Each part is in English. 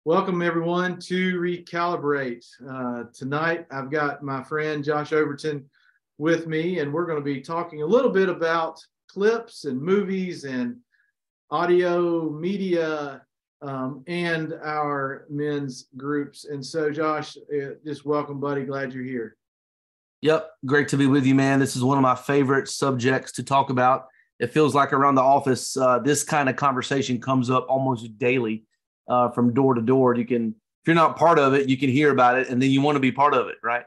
Welcome everyone to Recalibrate. Tonight I've got my friend Josh Overton with me, and we're going to be talking a little bit about clips and movies and audio media and our men's groups. And so Josh, just welcome, buddy. Glad you're here. Yep. Great to be with you, man. This is one of my favorite subjects to talk about. It feels like around the office, this kind of conversation comes up almost daily. From door to door. If you're not part of it, you can hear about it, and then you want to be part of it, right?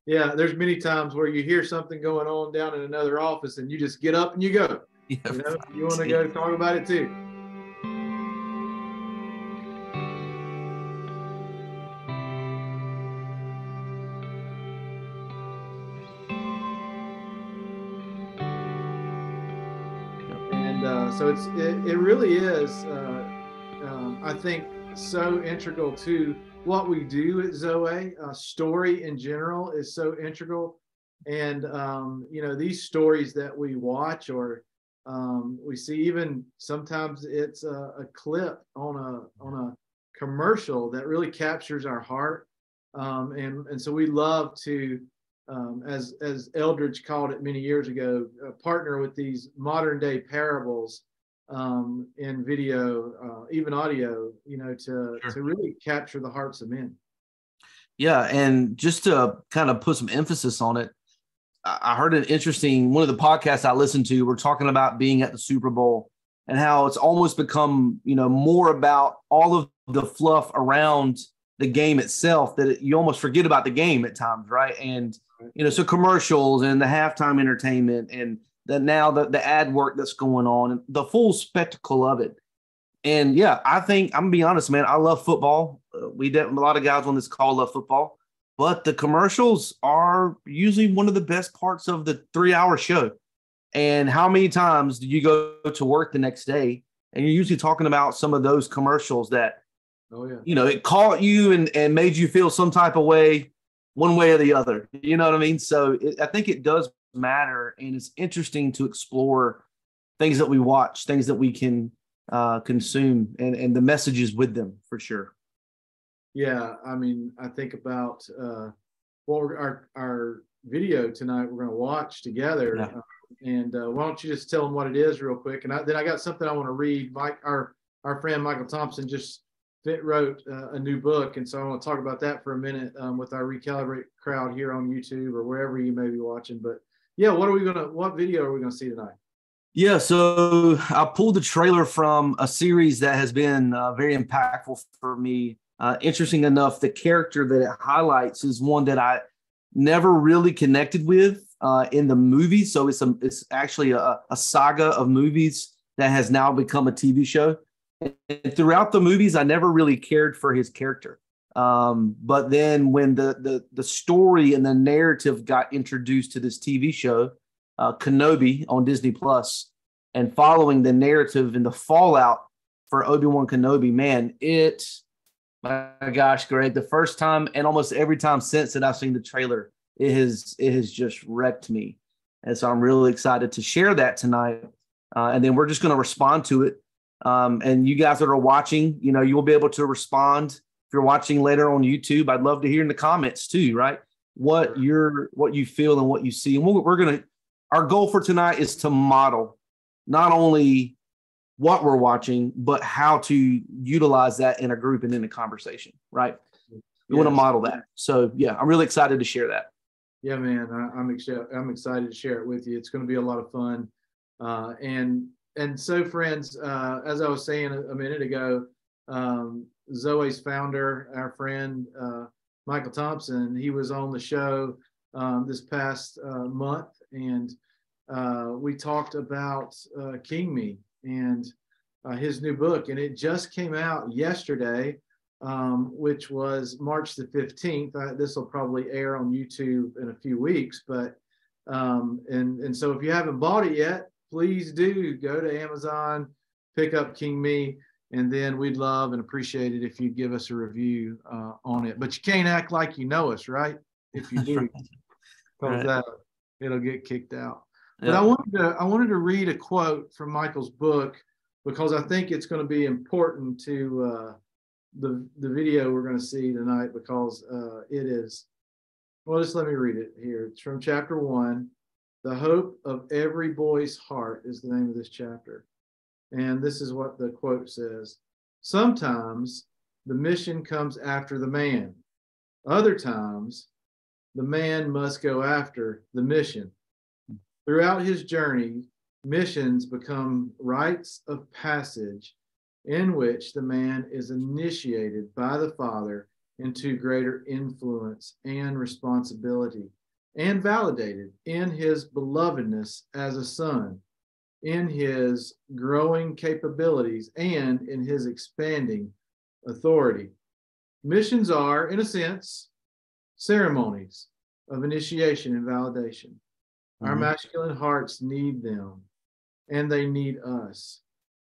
Yeah, there's many times where you hear something going on down in another office, and you just get up and you go. Yeah, you want to go talk about it too. And so it really is. I think so integral to what we do at Zoweh. Story in general is so integral, and these stories that we watch or we see, even sometimes it's a clip on a commercial that really captures our heart, and so we love to, as Eldridge called it many years ago, partner with these modern day parables in video, even audio, to really capture the hearts of men. Yeah, and just to kind of put some emphasis on it, I heard an interesting, one of the podcasts I listened to, we're talking about being at the Super Bowl and how it's almost become, more about all of the fluff around the game itself that you almost forget about the game at times, right? And, so commercials and the halftime entertainment and the ad work that's going on and the full spectacle of it. And yeah, I think, I'm gonna be honest, man, I love football. A lot of guys on this call love football, but the commercials are usually one of the best parts of the 3-hour show. And how many times do you go to work the next day and you're usually talking about some of those commercials that, it caught you and made you feel some type of way, one way or the other, you know what I mean? So I think it does matter, and it's interesting to explore things that we watch, things that we can consume, and the messages with them for sure. Yeah, I mean, I think about our video tonight we're going to watch together. Yeah. And why don't you just tell them what it is real quick? And then I got something I want to read. Our friend Michael Thompson just wrote a new book, and so I want to talk about that for a minute with our Recalibrate crowd here on YouTube or wherever you may be watching. But yeah, what video are we gonna see tonight? Yeah, so I pulled the trailer from a series that has been very impactful for me. Interesting enough, the character that it highlights is one that I never really connected with in the movie. So it's actually a saga of movies that has now become a TV show. And throughout the movies, I never really cared for his character. But then when the story and the narrative got introduced to this TV show, Kenobi on Disney Plus, and following the narrative and the fallout for Obi Wan Kenobi, man, my gosh, Greg, the first time and almost every time since that I've seen the trailer, it has just wrecked me. And so I'm really excited to share that tonight. And then we're just going to respond to it. And you guys that are watching, you will be able to respond. If you're watching later on YouTube, I'd love to hear in the comments too, right? What you feel and what you see. And our goal for tonight is to model not only what we're watching, but how to utilize that in a group and in a conversation, right? We want to model that. So yeah, I'm really excited to share that. Yeah, man, I'm excited to share it with you. It's going to be a lot of fun. And so, friends, as I was saying a minute ago, Zoweh's founder, our friend Michael Thompson, he was on the show this past month, and we talked about King Me and his new book, and it just came out yesterday, which was March the 15th. This will probably air on YouTube in a few weeks, but and so if you haven't bought it yet, please do go to Amazon, pick up King Me, and then we'd love and appreciate it if you give us a review on it. But you can't act like you know us, right? If you do, because it'll get kicked out. But I wanted to read a quote from Michael's book because I think it's going to be important to the video we're going to see tonight, because it is, well, just let me read it here. It's from chapter 1. The Hope of Every Boy's Heart is the name of this chapter. And this is what the quote says. Sometimes the mission comes after the man. Other times, the man must go after the mission. Throughout his journey, missions become rites of passage in which the man is initiated by the Father into greater influence and responsibility, and validated in his belovedness as a son, in his growing capabilities, and in his expanding authority. Missions are, in a sense, ceremonies of initiation and validation. Our masculine hearts need them, and they need us.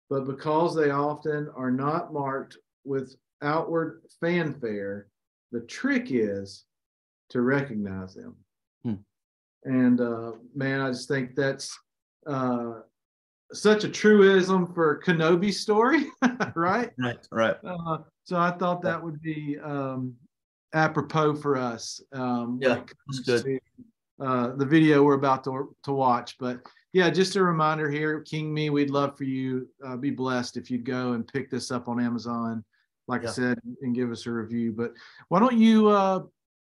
But because they often are not marked with outward fanfare, the trick is to recognize them. And man, I just think that's such a truism for Kenobi's story, right? Right. So I thought that would be apropos for us. When it comes to the video we're about to watch. But yeah, just a reminder here, King Me, we'd love for you, be blessed if you'd go and pick this up on Amazon, like I said, and give us a review. But why don't you,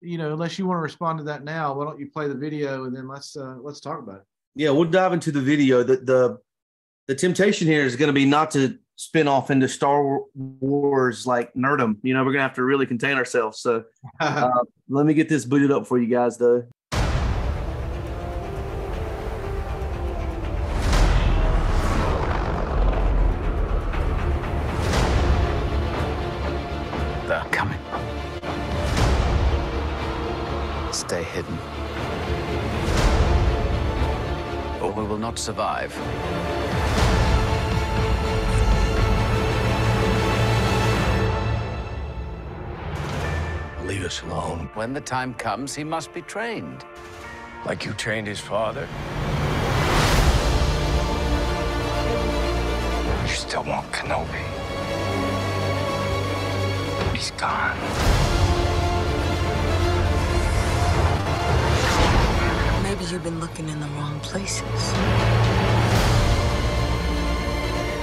unless you want to respond to that now, why don't you play the video and then let's talk about it. Yeah, we'll dive into the video. The temptation here is going to be not to spin off into Star Wars like nerdom. We're going to have to really contain ourselves. So let me get this booted up for you guys, though. They're coming. Stay hidden, or we will not survive. Leave us alone. When the time comes, he must be trained. Like you trained his father? You still want Kenobi. He's gone. Maybe you've been looking in the wrong places.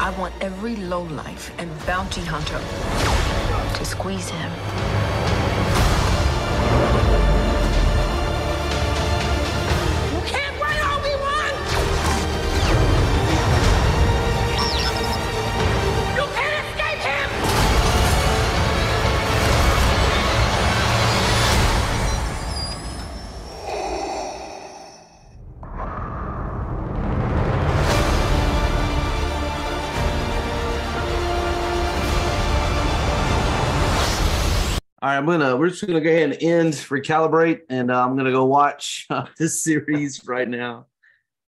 I want every lowlife and bounty hunter to squeeze him. You can't run, Obi Wan! You can't escape him! All right, we're just gonna go ahead and end Recalibrate, and I'm gonna go watch this series right now.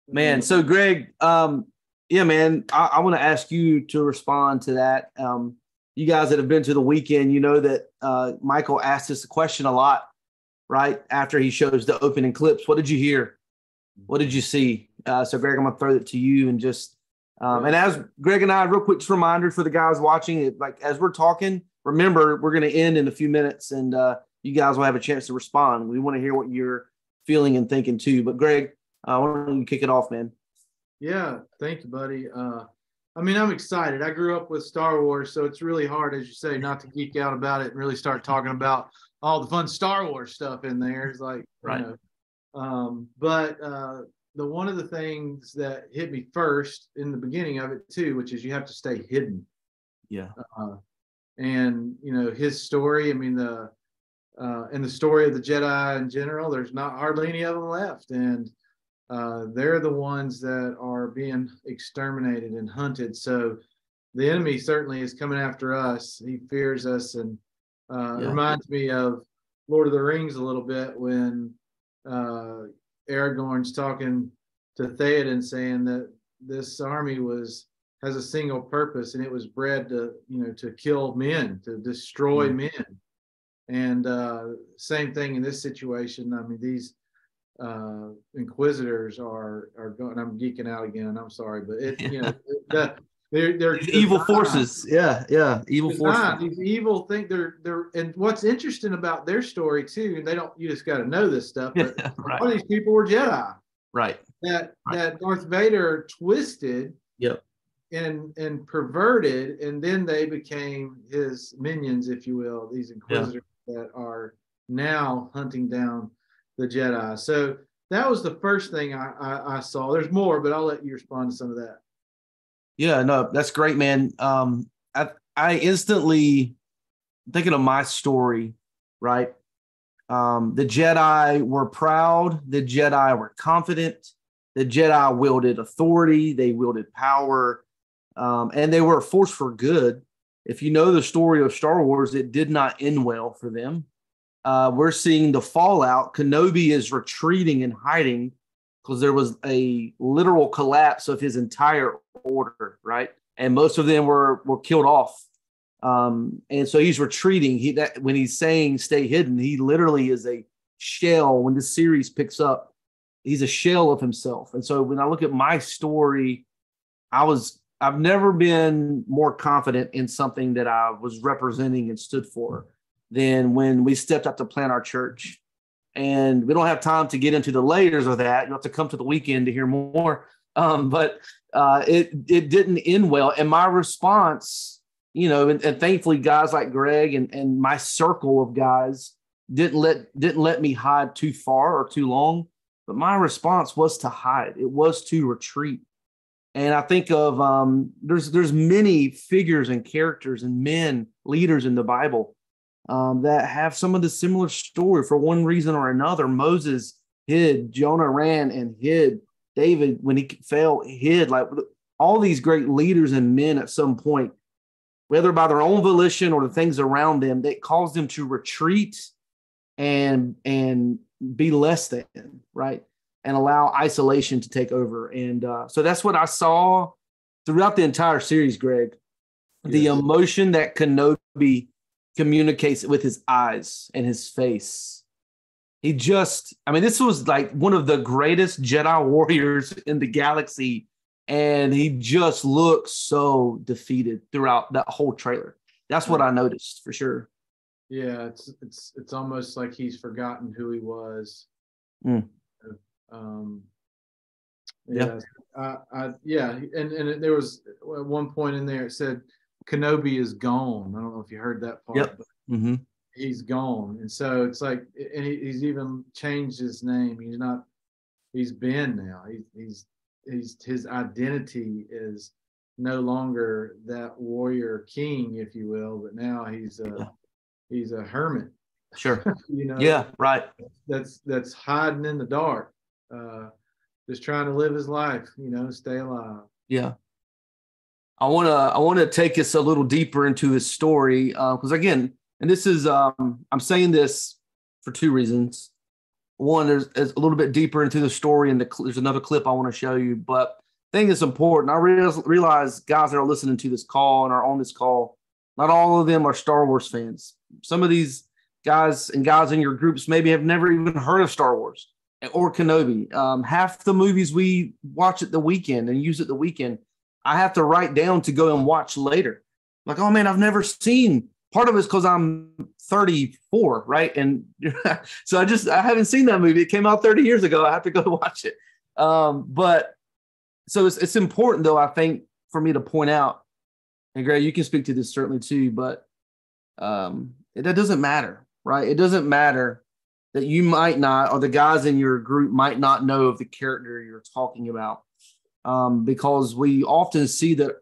Man, so Greg, yeah, man, I want to ask you to respond to that. You guys that have been to the weekend, you know that Michael asked us a question a lot, right? After he shows the opening clips, what did you hear? What did you see? So Greg, I'm gonna throw it to you and just and as Greg and I, real quick, just reminder for the guys watching it, like as we're talking. Remember, we're going to end in a few minutes, and you guys will have a chance to respond. We want to hear what you're feeling and thinking too. But Greg, why don't you kick it off, man? Yeah, thank you, buddy. I'm excited. I grew up with Star Wars, so it's really hard, as you say, not to geek out about it and really start talking about all the fun Star Wars stuff in there. It's like, right. But the one of the things that hit me first in the beginning of it too, which is you have to stay hidden. Yeah. And his story, and the story of the Jedi in general, there's not hardly any of them left, and they're the ones that are being exterminated and hunted. So the enemy certainly is coming after us. He fears us, and it reminds me of Lord of the Rings a little bit when Aragorn's talking to Theoden, saying that this army has a single purpose, and it was bred to kill men, to destroy men. And same thing in this situation. These inquisitors are going. I'm geeking out again. I'm sorry, but it They're evil forces. Yeah, evil forces. These evil think they're and what's interesting about their story too, and you just got to know this stuff, but Right. all these people were Jedi. Right. That Darth Vader twisted. Yep. And perverted, and then they became his minions, if you will, these inquisitors that are now hunting down the Jedi. So that was the first thing I saw. There's more, but I'll let you respond to some of that. Yeah, no, that's great, man. I instantly thinking of my story, right? The Jedi were proud. The Jedi were confident. The Jedi wielded authority. They wielded power. And they were a force for good. If you know the story of Star Wars, it did not end well for them. We're seeing the fallout. Kenobi is retreating and hiding because there was a literal collapse of his entire order, right? And most of them were killed off. And so he's retreating. When he's saying stay hidden, he literally is a shell. When the series picks up, he's a shell of himself. And so when I look at my story, I've never been more confident in something that I was representing and stood for than when we stepped out to plant our church. And we don't have time to get into the layers of that. You'll have to come to the weekend to hear more. But it didn't end well. And my response, and thankfully guys like Greg and my circle of guys didn't let me hide too far or too long. But my response was to hide. It was to retreat. And I think of there's many figures and characters and men, leaders in the Bible that have some of the similar story for one reason or another. Moses hid, Jonah ran and hid, David, when he fell, hid. Like all these great leaders and men at some point, whether by their own volition or the things around them, that caused them to retreat and be less than, right? And allow isolation to take over. And so that's what I saw throughout the entire series, Greg. Yes. The emotion that Kenobi communicates with his eyes and his face. This was like one of the greatest Jedi warriors in the galaxy. And he just looked so defeated throughout that whole trailer. That's what I noticed for sure. Yeah, it's almost like he's forgotten who he was. And there was at one point in there it said Kenobi is gone. I don't know if you heard that part. Yep. Mm-hmm. He's gone, and so it's like, and he's even changed his name. He's Ben now. He's his identity is no longer that warrior king, if you will, but now he's a hermit. Sure. Yeah, right. That's hiding in the dark. Just trying to live his life, stay alive. Yeah. I want to take us a little deeper into his story because again, and this is I'm saying this for two reasons. One, there's a little bit deeper into the story, and there's another clip I want to show you. But I think it's important. I realize guys that are listening to this call and are on this call, not all of them are Star Wars fans. Some of these guys and gals in your groups maybe have never even heard of Star Wars or Kenobi. Half the movies we watch at the weekend and use at the weekend, I have to write down to go and watch later. Like, oh man, I've never seen. Part of it's because I'm 34, right? And so I haven't seen that movie. It came out 30 years ago. I have to go watch it. But so it's important though, I think, for me to point out, and Greg, you can speak to this certainly too, but that doesn't matter, right? It doesn't matter that you might not, or the guys in your group might not know of the character you're talking about, because we often see that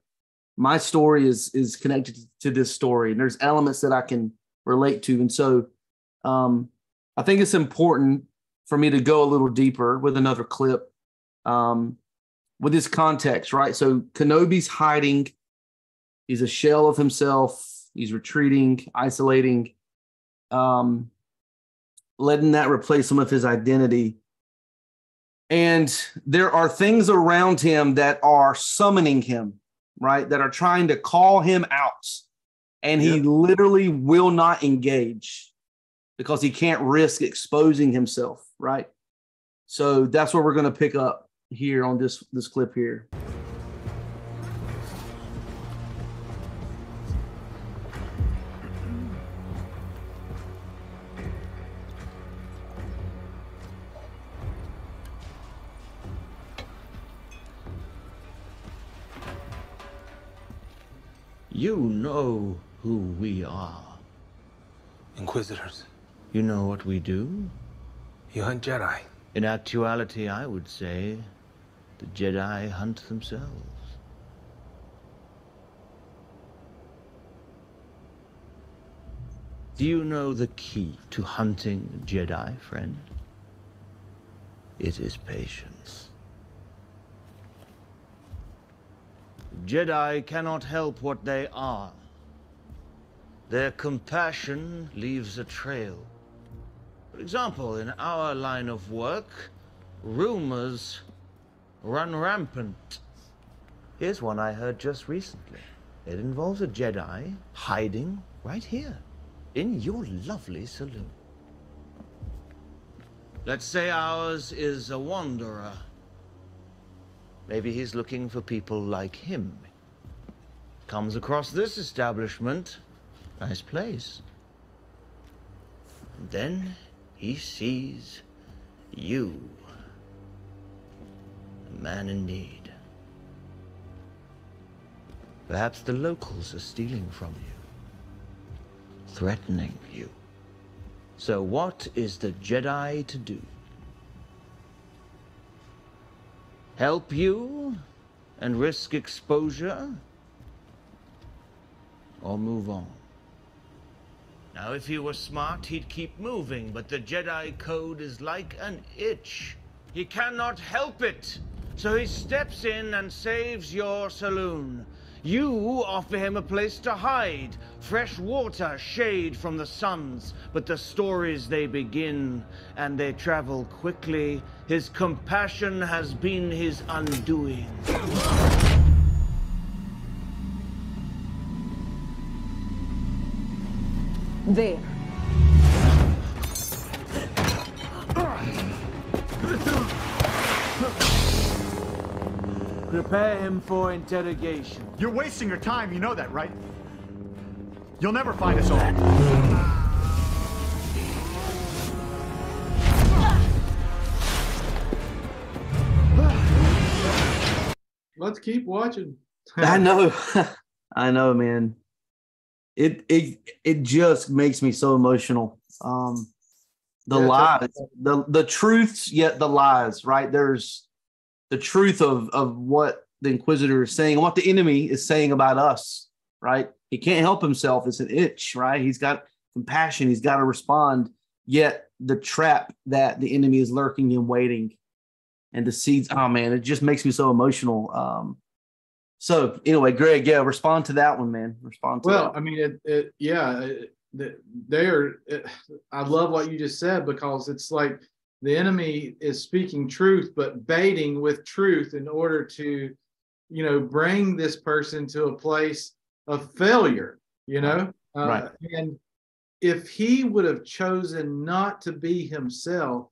my story is connected to this story, and there's elements that I can relate to. And so I think it's important for me to go a little deeper with another clip with this context, right? So Kenobi's hiding. He's a shell of himself. He's retreating, isolating, letting that replace some of his identity. And there are things around him that are summoning him, right? That are trying to call him out. And he literally will not engage because he can't risk exposing himself, right? So that's what we're going to pick up here on this clip here. You know who we are. Inquisitors. You know what we do? You hunt Jedi. In actuality, I would say the Jedi hunt themselves. Do you know the key to hunting Jedi, friend? It is patience. Jedi cannot help what they are. Their compassion leaves a trail. For example, in our line of work, rumors run rampant. Here's one I heard just recently. It involves a Jedi hiding right here, in your lovely saloon. Let's say ours is a wanderer. Maybe he's looking for people like him. Comes across this establishment. Nice place. And then he sees you. A man in need. Perhaps the locals are stealing from you. Threatening you. So what is the Jedi to do? Help you and risk exposure? Or move on? Now, if he were smart, he'd keep moving, but the Jedi code is like an itch. He cannot help it. So he steps in and saves your saloon. You offer him a place to hide, fresh water, shade from the suns. But the stories they begin, and they travel quickly. His compassion has been his undoing. There. Prepare him for interrogation. You're wasting your time, you know that, right? You'll never find us all. Let's keep watching. I know. I know, man. It just makes me so emotional. The lies, the truths, yet the lies, right? There's the truth of what the Inquisitor is saying and what the enemy is saying about us, right? He can't help himself. It's an itch, right? He's got compassion. He's got to respond. Yet the trap that the enemy is lurking and waiting, and the seeds. Oh man, it just makes me so emotional. So anyway, Greg, yeah, respond to that one, man. Respond to that. I mean, I love what you just said, because it's like the enemy is speaking truth, but baiting with truth in order to, bring this person to a place of failure, Right. And if he would have chosen not to be himself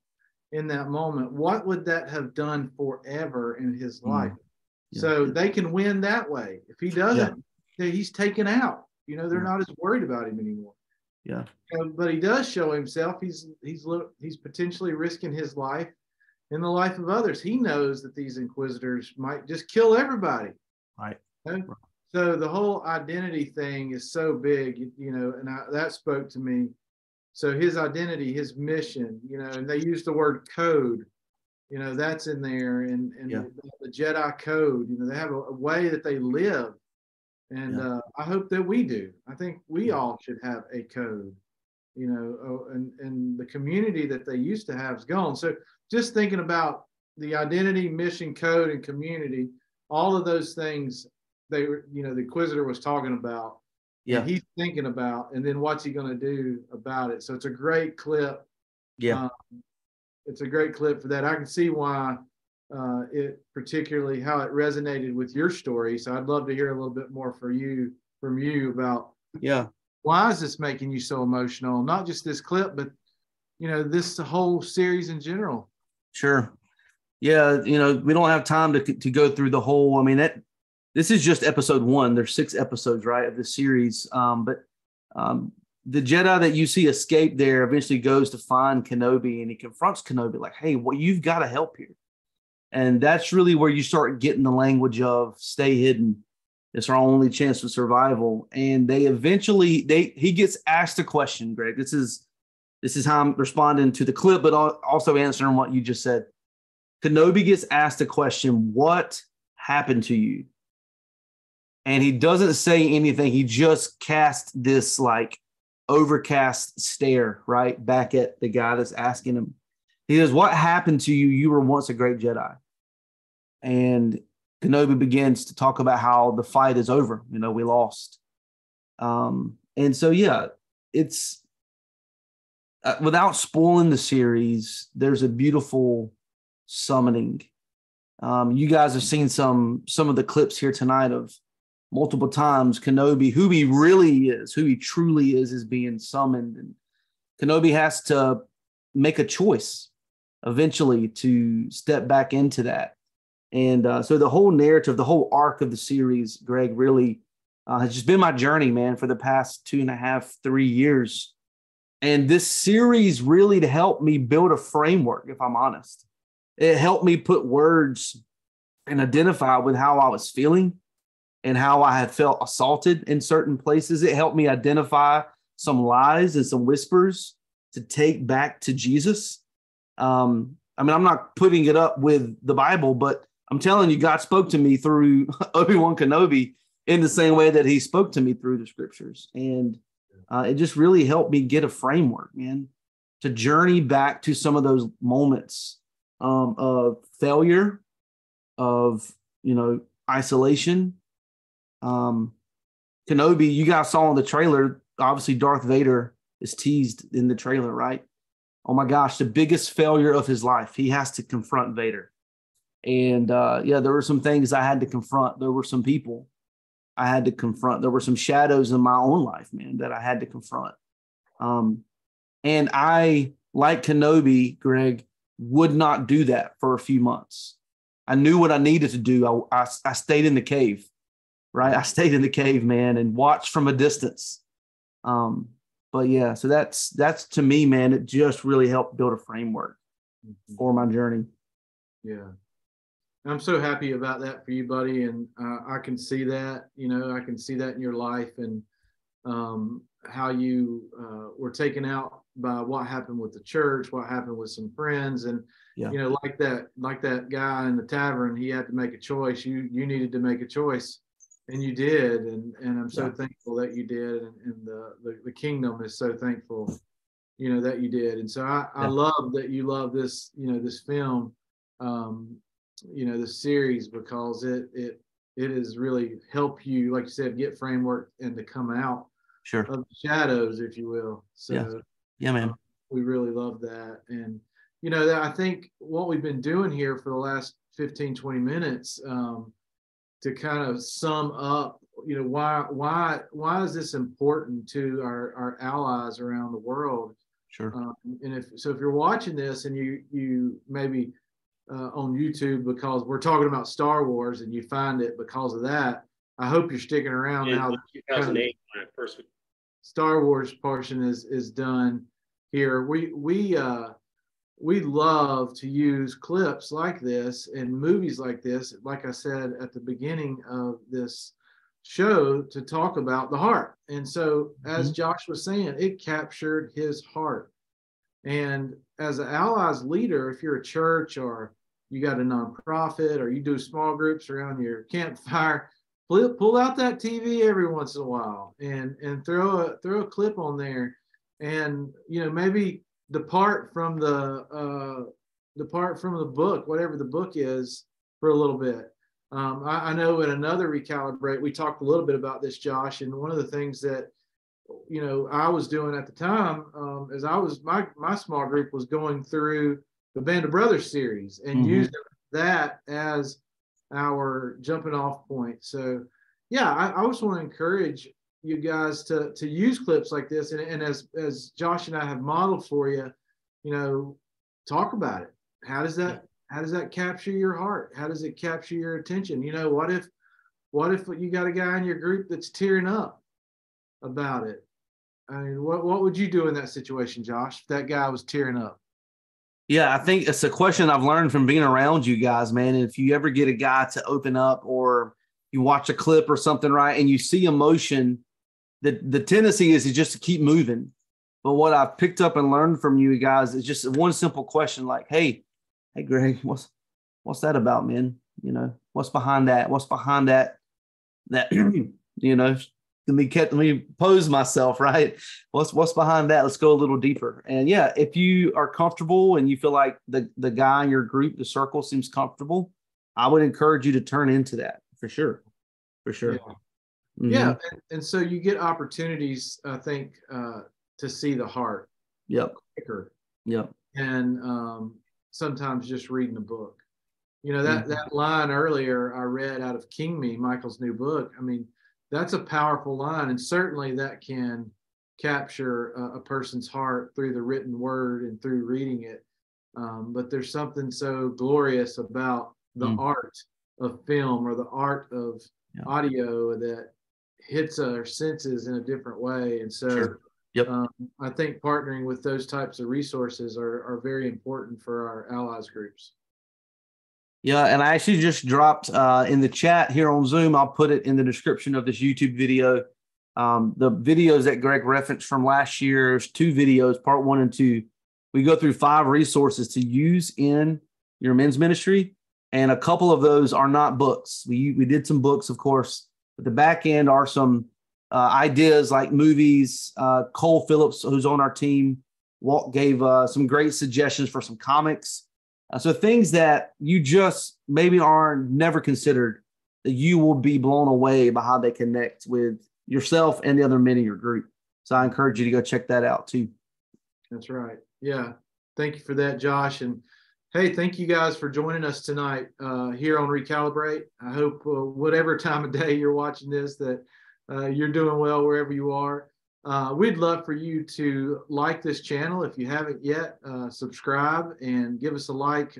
in that moment, what would that have done forever in his life? Yeah. So they can win that way. If he doesn't, he's taken out. They're not as worried about him anymore. Yeah. But he does show himself. He's potentially risking his life and the life of others. He knows that these Inquisitors might just kill everybody. Right. So the whole identity thing is so big, and that spoke to me. So his identity, his mission, and they use the word code, that's in there, and the Jedi code, they have a way that they live. And I hope that we do. I think we all should have a code, and the community that they used to have is gone. So just thinking about the identity, mission, code, and community, all of those things the Inquisitor was talking about, and he's thinking about, and then what's he going to do about it. So it's a great clip. Yeah. It's a great clip for that. I can see why it particularly how it resonated with your story. So I'd love to hear a little bit more from you about why is this making you so emotional? Not just this clip, but this whole series in general. Sure. Yeah, we don't have time to go through the whole. I mean, this is just episode 1. There's 6 episodes, right, of the series. But the Jedi that you see escape there eventually goes to find Kenobi, and he confronts Kenobi like, "Hey, you've got to help here." And that's really where you start getting the language of stay hidden. It's our only chance of survival. And he gets asked a question, Greg. This is how I'm responding to the clip, but also answering what you just said. Kenobi gets asked a question, what happened to you? And he doesn't say anything. He just casts this like overcast stare right back at the guy that's asking him. He says, what happened to you? You were once a great Jedi. And Kenobi begins to talk about how the fight is over. We lost. And so, yeah, it's without spoiling the series, there's a beautiful summoning. You guys have seen some of the clips here tonight of multiple times Kenobi, who he really is, who he truly is being summoned. And Kenobi has to make a choice eventually to step back into that. And so the whole narrative, the whole arc of the series, Greg, really has just been my journey, man, for the past 2.5, 3 years. And this series really to help me build a framework, if I'm honest. It helped me put words and identify with how I was feeling and how I had felt assaulted in certain places. It helped me identify some lies and some whispers to take back to Jesus. I'm not putting it up with the Bible, but I'm telling you, God spoke to me through Obi Wan Kenobi in the same way that he spoke to me through the scriptures. And it just really helped me get a framework, man, to journey back to some of those moments of failure, of, isolation. Kenobi, you guys saw in the trailer, obviously Darth Vader is teased in the trailer, right? Oh my gosh, the biggest failure of his life. He has to confront Vader. And there were some things I had to confront. There were some people I had to confront. There were some shadows in my own life, man, that I had to confront. And I, like Kenobi, Greg, would not do that for a few months. I knew what I needed to do. I stayed in the cave, right? I stayed in the cave, man, and watched from a distance. But yeah, so that's to me, man, it just really helped build a framework for my journey. Yeah. I'm so happy about that for you, buddy. And I can see that, I can see that in your life and how you were taken out by what happened with the church, what happened with some friends. And, like that guy in the tavern, he had to make a choice. You needed to make a choice and you did. And I'm so thankful that you did. And the kingdom is so thankful, that you did. And so I love that you love this, this film, this series, because it has really helped you, like you said, get framework and to come out of the shadows, if you will. So yeah, man, we really love that. And that I think what we've been doing here for the last 15, 20 minutes to kind of sum up, why is this important to our allies around the world? Sure. And if you're watching this and you maybe on YouTube, because we're talking about Star Wars and you find it because of that, I hope you're sticking around now. 2008 when I first Star Wars portion is done here. We love to use clips like this and movies like this, like I said at the beginning of this show, to talk about the heart. And so, as Josh was saying, it captured his heart. And as an allies leader, if you're a church or you got a nonprofit or you do small groups around your campfire, pull out that TV every once in a while and throw a clip on there, and maybe depart from the book, whatever the book is, for a little bit. I know in another Recalibrate, we talked a little bit about this, Josh, and one of the things that I was doing at the time, is my small group was going through the Band of Brothers series and using that as our jumping off point. So I just want to encourage you guys to use clips like this, and as Josh and I have modeled for you, talk about it. How does that capture your heart? How does it capture your attention? What if you got a guy in your group that's tearing up about it? I mean, what would you do in that situation, Josh, if that guy was tearing up? Yeah, I think it's a question I've learned from being around you guys, man. And if you ever get a guy to open up, or you watch a clip or something, right, and you see emotion, the tendency is just to keep moving. But what I've picked up and learned from you guys is just one simple question like, hey, Greg, what's that about, man? You know, what's behind that? What's behind that, you know, let me pose myself, right? What's behind that? Let's go a little deeper. And yeah, if you are comfortable and you feel like the guy in your group, the circle seems comfortable, I would encourage you to turn into that for sure. For sure. Yeah. Mm-hmm. Yeah. And so you get opportunities, I think, to see the heart. Yep. Quicker. Yep. And sometimes just reading a book. You know, that line earlier I read out of King Me, Michael's new book. I mean, that's a powerful line. And certainly that can capture a person's heart through the written word and through reading it. But there's something so glorious about the art of film or the art of audio that hits our senses in a different way. And so sure. Yep. I think partnering with those types of resources are very important for our allies groups. Yeah, and I actually just dropped in the chat here on Zoom. I'll put it in the description of this YouTube video. The videos that Greg referenced from last year's 2 videos, part 1 and 2. We go through 5 resources to use in your men's ministry, and a couple of those are not books. We did some books, of course, but the back end are some ideas like movies. Cole Phillips, who's on our team, gave some great suggestions for some comics. So things that you just maybe are never considered, that you will be blown away by how they connect with yourself and the other men in your group. So I encourage you to go check that out too. That's right. Yeah. Thank you for that, Josh. And hey, thank you guys for joining us tonight here on Recalibrate. I hope whatever time of day you're watching this, that you're doing well wherever you are. We'd love for you to like this channel. If you haven't yet, subscribe and give us a like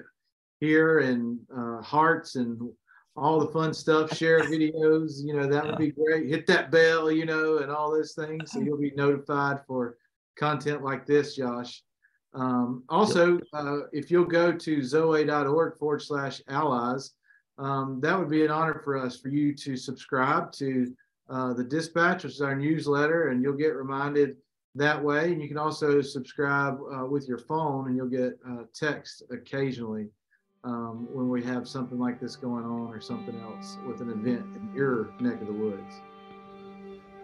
here, and hearts and all the fun stuff. Share videos, you know, that would be great. Hit that bell, you know, and all those things, so you'll be notified for content like this, Josh. Also, if you'll go to zoweh.org/allies, that would be an honor for us for you to subscribe to the Dispatch, which is our newsletter, and you'll get reminded that way. And you can also subscribe with your phone, and you'll get text occasionally when we have something like this going on or something else with an event in your neck of the woods.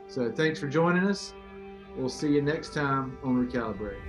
So thanks for joining us. We'll see you next time on Recalibrate.